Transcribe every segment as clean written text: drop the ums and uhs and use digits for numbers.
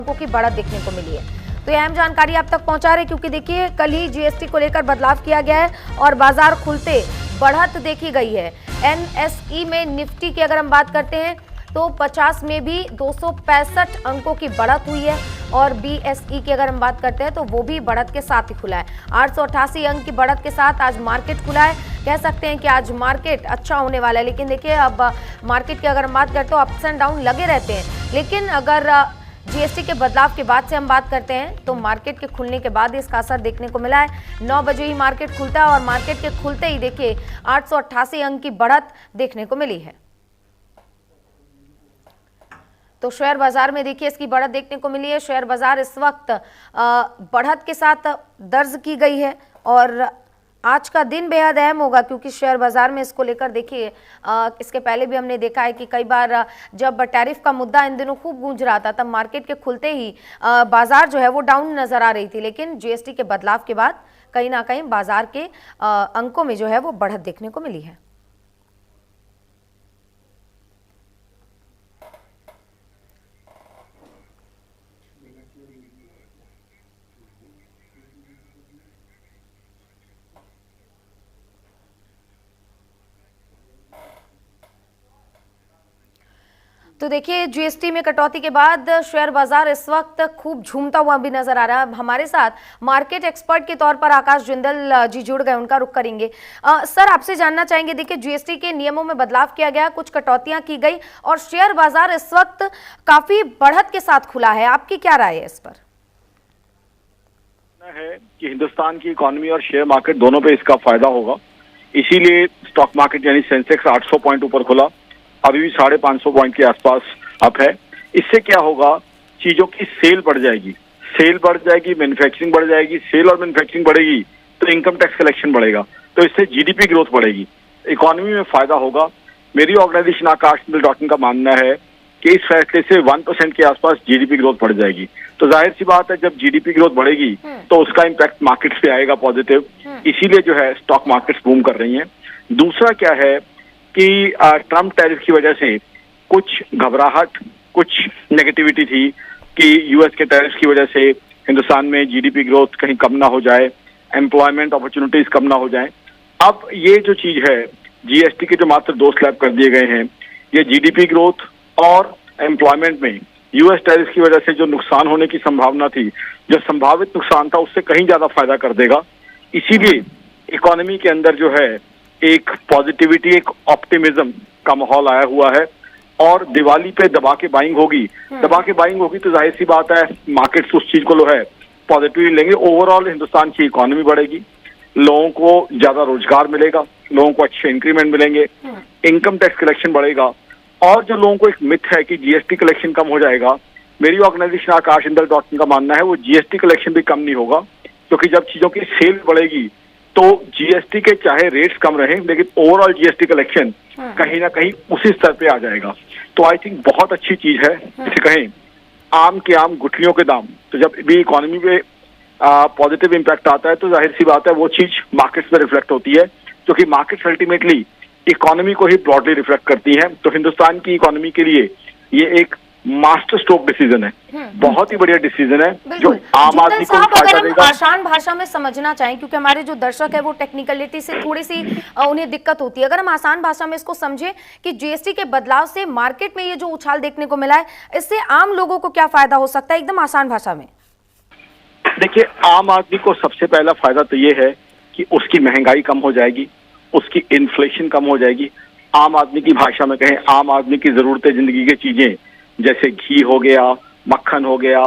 अंकों की बढ़त देखने को मिली है। तो ये अहम जानकारी आप तक पहुंचा रहे, क्योंकि देखिए कल ही जीएसटी को लेकर बदलाव किया गया है और बाजार खुलते बढ़त देखी गई है। एनएसई में निफ्टी की अगर हम बात करते हैं तो 50 में भी 265 अंकों की बढ़त हुई है और बीएसई की अगर हम बात करते हैं तो वो भी बढ़त के साथ ही खुला है। 888 अंक की बढ़त के साथ आज मार्केट खुला है। कह सकते हैं कि आज मार्केट अच्छा होने वाला है, लेकिन देखिए अब मार्केट की अगर हम बात करते हो अप्स एंड डाउन लगे रहते हैं, लेकिन अगर जीएसटी के बदलाव के बाद से हम बात करते हैं तो मार्केट के खुलने के बाद इसका असर देखने को मिला है। 9 बजे ही मार्केट खुलता है और मार्केट के खुलते ही देखिए 888 अंक की बढ़त देखने को मिली है। तो शेयर बाजार में देखिए इसकी बढ़त देखने को मिली है। शेयर बाजार इस वक्त बढ़त के साथ दर्ज की गई है और आज का दिन बेहद अहम होगा, क्योंकि शेयर बाजार में इसको लेकर देखिए इसके पहले भी हमने देखा है कि कई बार जब टैरिफ का मुद्दा इन दिनों खूब गूंज रहा था तब मार्केट के खुलते ही बाजार जो है वो डाउन नजर आ रही थी, लेकिन जीएसटी के बदलाव के बाद कहीं ना कहीं बाजार के अंकों में जो है वो बढ़त देखने को मिली है। तो देखिए जीएसटी में कटौती के बाद शेयर बाजार इस वक्त खूब झूमता हुआ भी नजर आ रहा है। हमारे साथ मार्केट एक्सपर्ट के तौर पर आकाश जिंदल जी जुड़ गए, उनका रुख करेंगे। सर, आपसे जानना चाहेंगे, देखिए जीएसटी के नियमों में बदलाव किया गया, कुछ कटौतियां की गई और शेयर बाजार इस वक्त काफी बढ़त के साथ खुला है, आपकी क्या राय है इस पर? है कि हिंदुस्तान की इकोनॉमी और शेयर मार्केट दोनों पे इसका फायदा होगा, इसीलिए स्टॉक मार्केट यानी सेंसेक्स 800 पॉइंट ऊपर खुला, अभी भी 550 पॉइंट के आसपास अप है। इससे क्या होगा, चीजों की सेल बढ़ जाएगी, मैन्युफैक्चरिंग बढ़ जाएगी, सेल और मैन्युफैक्चरिंग बढ़ेगी तो इनकम टैक्स कलेक्शन बढ़ेगा, तो इससे जीडीपी ग्रोथ बढ़ेगी, इकोनॉमी में फायदा होगा। मेरी ऑर्गेनाइजेशन आकाश.in का मानना है कि इस फैसले से 1% के आसपास जीडीपी ग्रोथ बढ़ जाएगी। तो जाहिर सी बात है, जब जीडीपी ग्रोथ बढ़ेगी तो उसका इम्पैक्ट मार्केट्स पे आएगा पॉजिटिव, इसीलिए जो है स्टॉक मार्केट्स बूम कर रही हैं। दूसरा क्या है कि ट्रम्प टैरिफ की वजह से कुछ घबराहट, कुछ नेगेटिविटी थी कि यूएस के टैरिफ की वजह से हिंदुस्तान में जीडीपी ग्रोथ कहीं कम ना हो जाए, एम्प्लॉयमेंट अपॉर्चुनिटीज कम ना हो जाए। अब ये जो चीज है, जीएसटी के जो मात्र 2 स्लैब कर दिए गए हैं, ये जीडीपी ग्रोथ और एम्प्लॉयमेंट में यूएस टैरिफ की वजह से जो नुकसान होने की संभावना थी, जो संभावित नुकसान था, उससे कहीं ज्यादा फायदा कर देगा। इसीलिए इकोनॉमी के अंदर जो है एक पॉजिटिविटी, एक ऑप्टिमिज्म का माहौल आया हुआ है और दिवाली पे दबा के बाइंग होगी तो जाहिर सी बात है मार्केट्स उस चीज को लो है पॉजिटिवली लेंगे। ओवरऑल हिंदुस्तान की इकोनॉमी बढ़ेगी, लोगों को ज्यादा रोजगार मिलेगा, लोगों को अच्छे इंक्रीमेंट मिलेंगे, इनकम टैक्स कलेक्शन बढ़ेगा। और जो लोगों को एक मिथ है कि जीएसटी कलेक्शन कम हो जाएगा, मेरी ऑर्गेनाइजेशन आकाश.in का मानना है वो जीएसटी कलेक्शन भी कम नहीं होगा, क्योंकि जब चीजों की सेल बढ़ेगी तो जीएसटी के चाहे रेट्स कम रहे लेकिन ओवरऑल जीएसटी कलेक्शन कहीं ना कहीं उसी स्तर पे आ जाएगा। तो आई थिंक बहुत अच्छी चीज है, जिसे कहें आम के आम गुठलियों के दाम। तो जब भी इकोनॉमी पे पॉजिटिव इम्पैक्ट आता है तो जाहिर सी बात है वो चीज मार्केट्स में रिफ्लेक्ट होती है, क्योंकि मार्केट्स अल्टीमेटली इकोनॉमी को ही ब्रॉडली रिफ्लेक्ट करती हैं। तो हिंदुस्तान की इकोनॉमी के लिए ये एक मास्टर स्ट्रोक डिसीजन है, बहुत ही बढ़िया डिसीजन है जो आम आदमी को फायदा देगा। आसान भाषा में समझना चाहें, क्योंकि हमारे जो दर्शक है वो टेक्निकलिटी से थोड़ी सी उन्हें दिक्कत होती है, अगर हम आसान भाषा में इसको समझे कि जीएसटी के बदलाव से मार्केट में ये जो उछाल देखने को मिला है, इससे आम लोगों को क्या फायदा हो सकता है, एकदम आसान भाषा में? देखिए, आम आदमी को सबसे पहला फायदा तो ये है कि उसकी महंगाई कम हो जाएगी, उसकी इन्फ्लेशन कम हो जाएगी। आम आदमी की भाषा में कहें, आम आदमी की जरूरतें, जिंदगी की चीजें जैसे घी हो गया, मक्खन हो गया,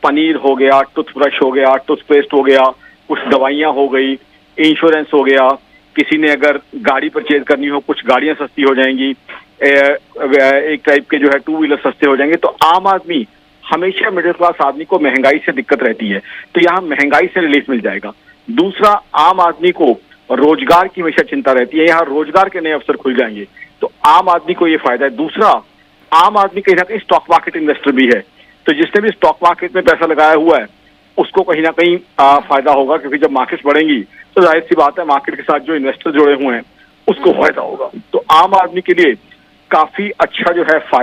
पनीर हो गया, टूथब्रश हो गया, टूथपेस्ट हो गया, कुछ दवाइयां हो गई, इंश्योरेंस हो गया, किसी ने अगर गाड़ी परचेज करनी हो, कुछ गाड़ियां सस्ती हो जाएंगी, एक टाइप के जो है 2 व्हीलर सस्ते हो जाएंगे। तो आम आदमी, हमेशा मिडिल क्लास आदमी को महंगाई से दिक्कत रहती है, तो यहाँ महंगाई से रिलीफ मिल जाएगा। दूसरा, आम आदमी को रोजगार की हमेशा चिंता रहती है, यहाँ रोजगार के नए अवसर खुल जाएंगे, तो आम आदमी को ये फायदा है। दूसरा, आम आदमी कहीं ना कहीं स्टॉक मार्केट इन्वेस्टर भी है, तो जिसने भी स्टॉक मार्केट में पैसा लगाया हुआ है उसको कहीं ना कहीं फायदा होगा, क्योंकि जब मार्केट्स बढ़ेंगी तो जाहिर सी बात है मार्केट के साथ जो इन्वेस्टर जुड़े हुए हैं उसको फायदा होगा। तो आम आदमी के लिए काफी अच्छा जो है